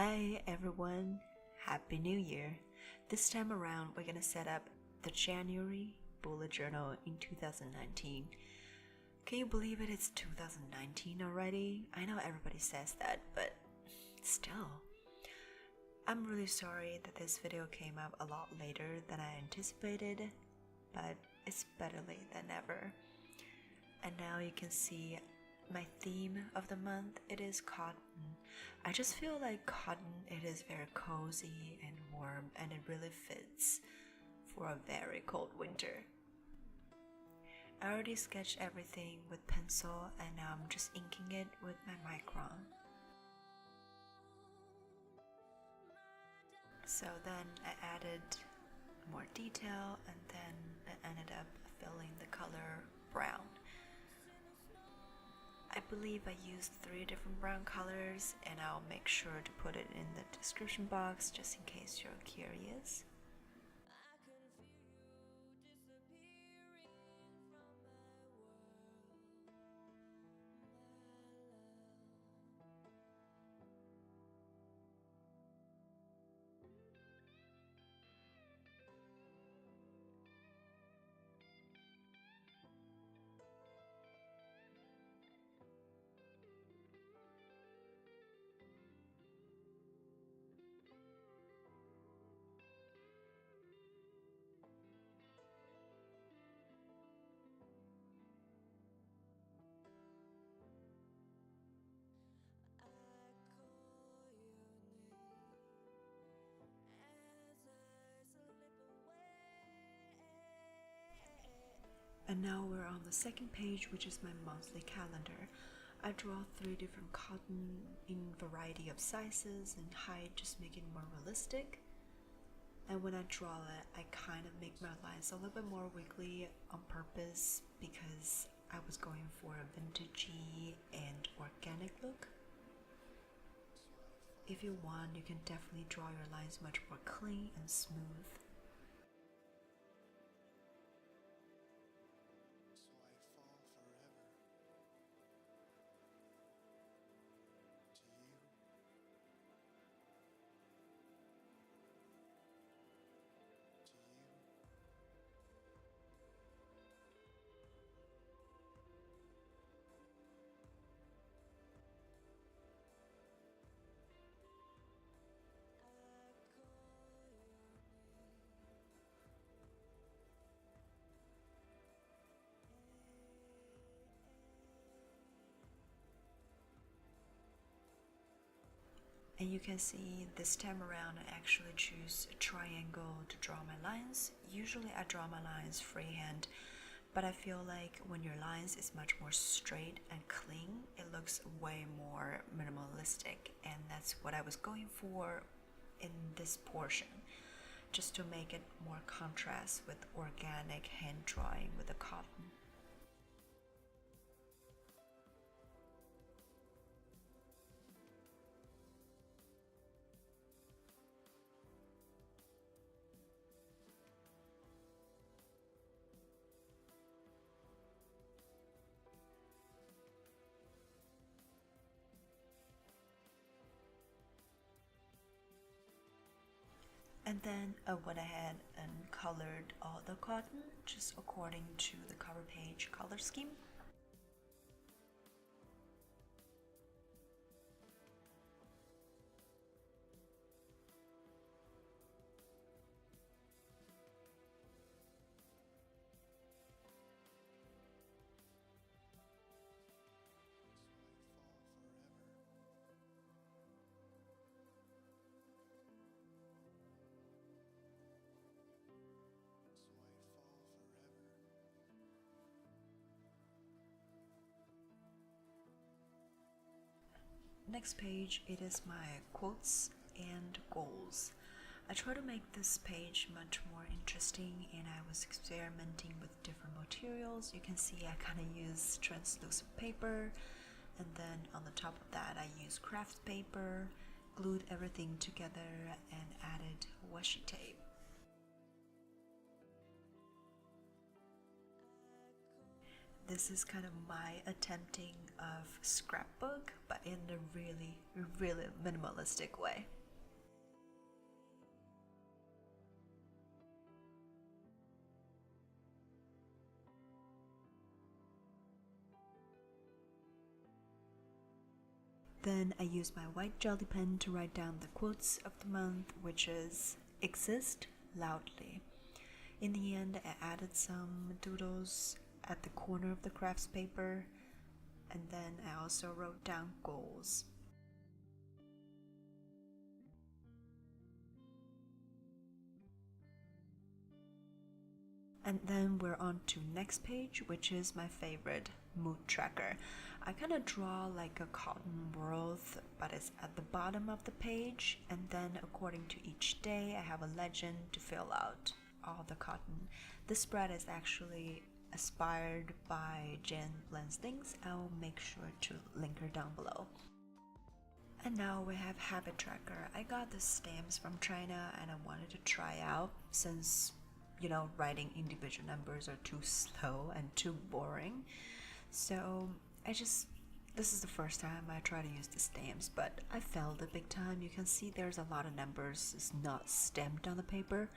Hi everyone, Happy New Year! This time around we're gonna set up the January bullet journal in 2019. Can you believe it? It's 2019 already? I know everybody says that, but still. I'm really sorry that this video came out a lot later than I anticipated, but it's better late than never. And now you can see my theme of the month, it is cotton. I just feel like cotton, it is very cozy and warm and it really fits for a very cold winter. I already sketched everything with pencil and now I'm just inking it with my micron. So then I added more detail and then I ended up filling the color brown. I believe I used 3 different brown colors and I'll make sure to put it in the description box just in case you're curious. And now we're on the second page, which is my monthly calendar. I draw 3 different cotton in variety of sizes and height, just make it more realistic. And when I draw it, I kind of make my lines a little bit more wiggly on purpose because I was going for a vintagey and organic look. If you want, you can definitely draw your lines much more clean and smooth. And you can see this time around I actually choose a triangle to draw my lines. Usually I draw my lines freehand, but I feel like when your lines is much more straight and clean, it looks way more minimalistic, and that's what I was going for in this portion, just to make it more contrast with organic hand drawing with the cotton. And then I went ahead and colored all the cotton just according to the cover page color scheme. Next page, it is my quotes and goals. I try to make this page much more interesting and I was experimenting with different materials. You can see I kind of use translucent paper and then on the top of that I use craft paper, glued everything together and added washi tape. this is kind of my attempting of scrapbook, but in a really, really minimalistic way. Then I use my white jelly pen to write down the quotes of the month, which is exist loudly. In the end, I added some doodles at the corner of the crafts paper, and then I also wrote down goals. And then we're on to next page, which is my favorite, mood tracker. I kind of draw like a cotton world, but it's at the bottom of the page, and then according to each day I have a legend to fill out all the cotton. This spread is actually inspired by Jen Lansing's. I'll make sure to link her down below. And now we have habit tracker. I got the stamps from China and I wanted to try out since writing individual numbers are too slow and too boring. So this is the first time I try to use the stamps, but I failed it big time. You can see there's a lot of numbers is not stamped on the paper,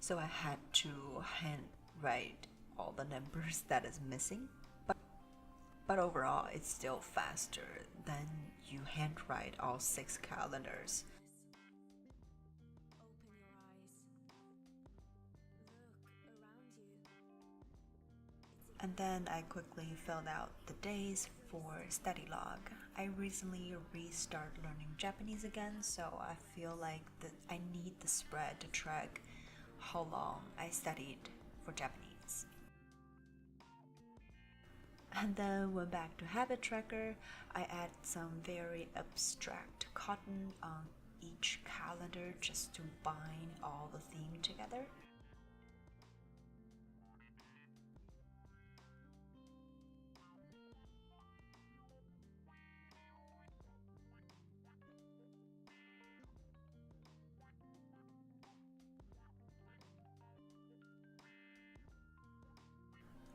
so I had to hand write all the numbers that is missing. But overall, it's still faster than you handwrite all 6 calendars. And then I quickly filled out the days for study log. I recently restarted learning Japanese again, so I feel like I need the spread to track how long I studied for Japanese. And then went back to habit tracker. I add some very abstract cotton on each calendar just to bind all the theme together.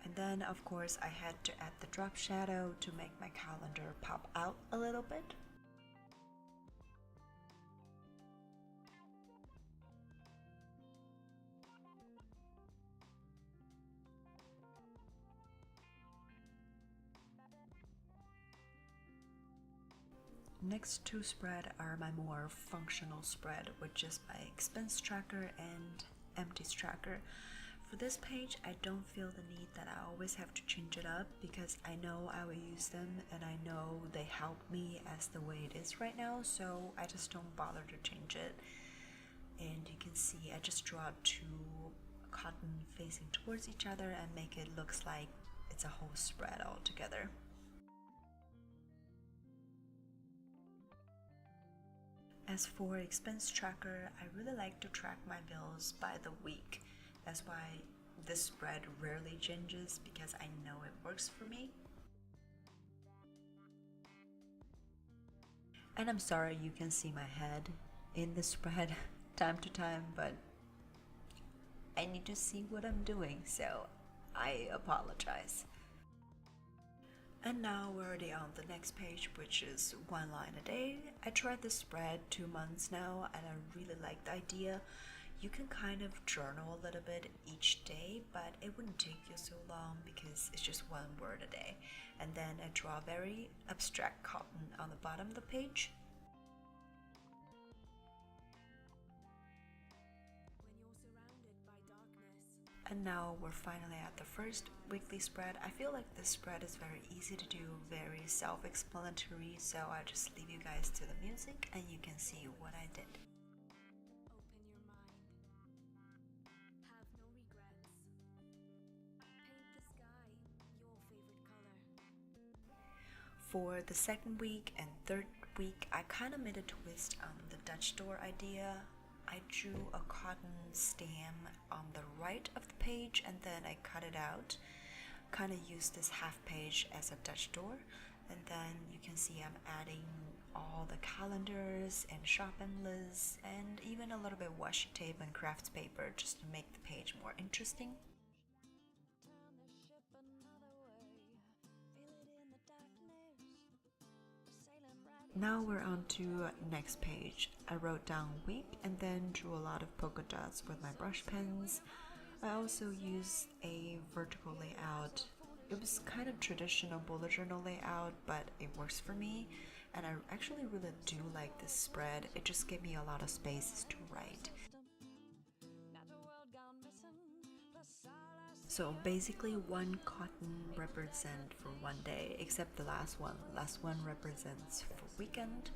And then of course I had to add the drop shadow to make my calendar pop out a little bit. Next two spread are my more functional spread, which is my expense tracker and empties tracker. For this page, I don't feel the need that I always have to change it up because I know I will use them and I know they help me as the way it is right now, so I just don't bother to change it. And you can see I just draw 2 cotton facing towards each other and make it looks like it's a whole spread all together. As for expense tracker, I really like to track my bills by the week. That's why this spread rarely changes because I know it works for me. And I'm sorry you can see my head in the spread time to time, but I need to see what I'm doing, so I apologize. And now we're already on the next page, which is 1 line a day. I tried this spread 2 months now and I really like the idea. You can kind of journal a little bit each day, but it wouldn't take you so long because it's just 1 word a day. And then I draw very abstract cotton on the bottom of the page. And now we're finally at the first weekly spread. I feel like this spread is very easy to do, very self-explanatory, so I just leave you guys to the music and you can see what I did. For the second week and third week, I kind of made a twist on the Dutch door idea. I drew a cotton stem on the right of the page and then I cut it out. Kind of used this half page as a Dutch door, and then you can see I'm adding all the calendars and shopping lists and even a little bit of washi tape and crafts paper just to make the page more interesting. Now we're on to next page. I wrote down week and then drew a lot of polka dots with my brush pens. I also used a vertical layout. It was kind of traditional bullet journal layout, but it works for me, and I actually really do like this spread. It just gave me a lot of spaces to write. So basically one cotton represents for one day, except the last one. Last one represents for weekend.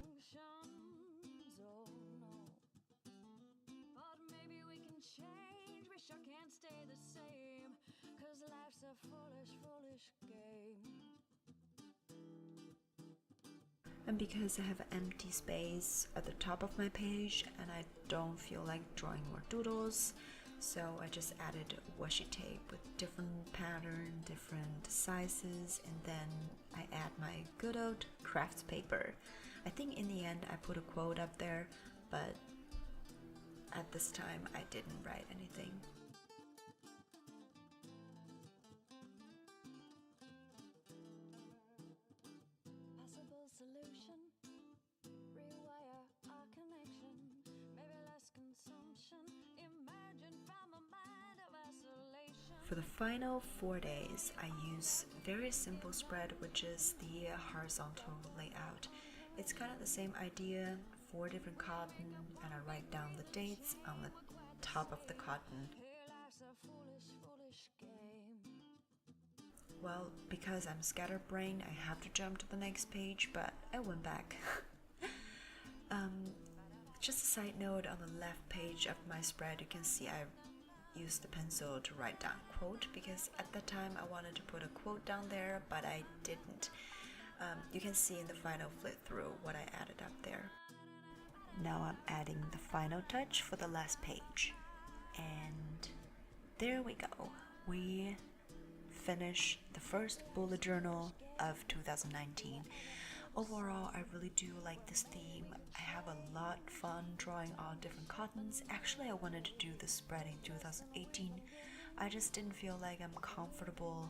And because I have an empty space at the top of my page and I don't feel like drawing more doodles, so I just added washi tape with different pattern, different sizes, and then I add my good old crafts paper. I think in the end I put a quote up there, but at this time I didn't write anything. For the final 4 days, I use very simple spread, which is the horizontal layout. It's kind of the same idea, 4 different cotton, and I write down the dates on the top of the cotton. Well, because I'm scatterbrained, I have to jump to the next page, but I went back. Just a side note, on the left page of my spread, you can see I used the pencil to write down quote, because at that time I wanted to put a quote down there, but I didn't. You can see in the final flip through what I added up there. Now I'm adding the final touch for the last page. And there we go. We finished the first bullet journal of 2019. Overall, I really do like this theme. I have a lot of fun drawing all different cottons. Actually, I wanted to do the spread in 2018. I just didn't feel like I'm comfortable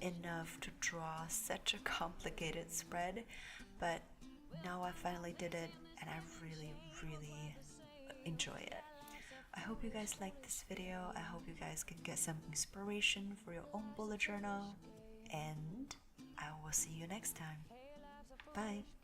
enough to draw such a complicated spread, but now I finally did it and I really enjoy it. I hope you guys like this video. I hope you guys can get some inspiration for your own bullet journal, and I will see you next time. Bye.